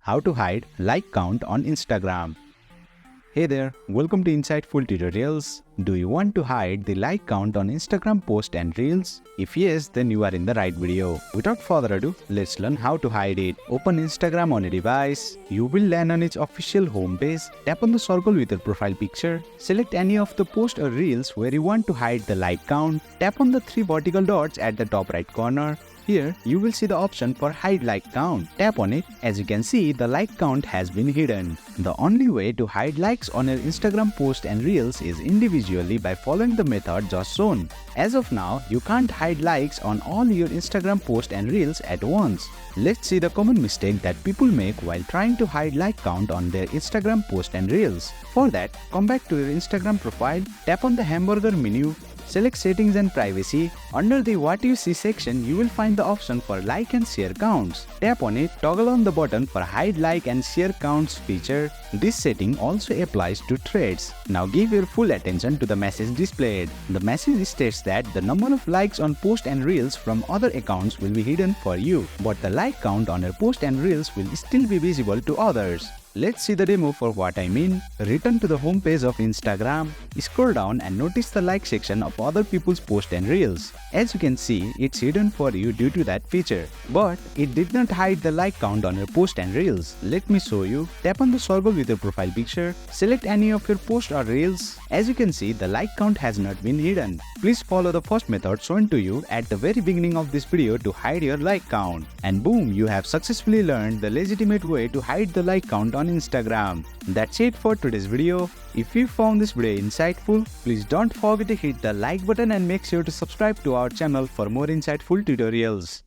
How to hide like count on Instagram. Hey there, welcome to Insightful Tutorials. Do you want to hide the like count on Instagram posts and reels? If yes, then you are in the right video. Without further ado, let's learn how to hide it. Open Instagram on a device. You will land on its official homepage. Tap on the circle with your profile picture. Select any of the posts or reels where you want to hide the like count. Tap on the three vertical dots at the top right corner. Here, you will see the option for hide like count. Tap on it. As you can see, the like count has been hidden. The only way to hide likes on your Instagram post and reels is individually by following the method just shown. As of now, you can't hide likes on all your Instagram posts and reels at once. Let's see the common mistake that people make while trying to hide like count on their Instagram post and reels. For that, come back to your Instagram profile, tap on the hamburger menu. Select Settings and Privacy. Under the What You See section, you will find the option for like and share counts. Tap on it, toggle on the button for Hide Like and Share Counts feature. This setting also applies to threads. Now give your full attention to the message displayed. The message states that the number of likes on posts and reels from other accounts will be hidden for you, but the like count on your posts and reels will still be visible to others. Let's see the demo for what I mean. Return to the home page of Instagram. Scroll down and notice the like section of other people's posts and reels. As you can see, it's hidden for you due to that feature. But it did not hide the like count on your posts and reels. Let me show you. Tap on the circle with your profile picture. Select any of your posts or reels. As you can see, the like count has not been hidden. Please follow the first method shown to you at the very beginning of this video to hide your like count. And boom, you have successfully learned the legitimate way to hide the like count on Instagram. That's it for today's video. If you found this video insightful, please don't forget to hit the like button and make sure to subscribe to our channel for more insightful tutorials.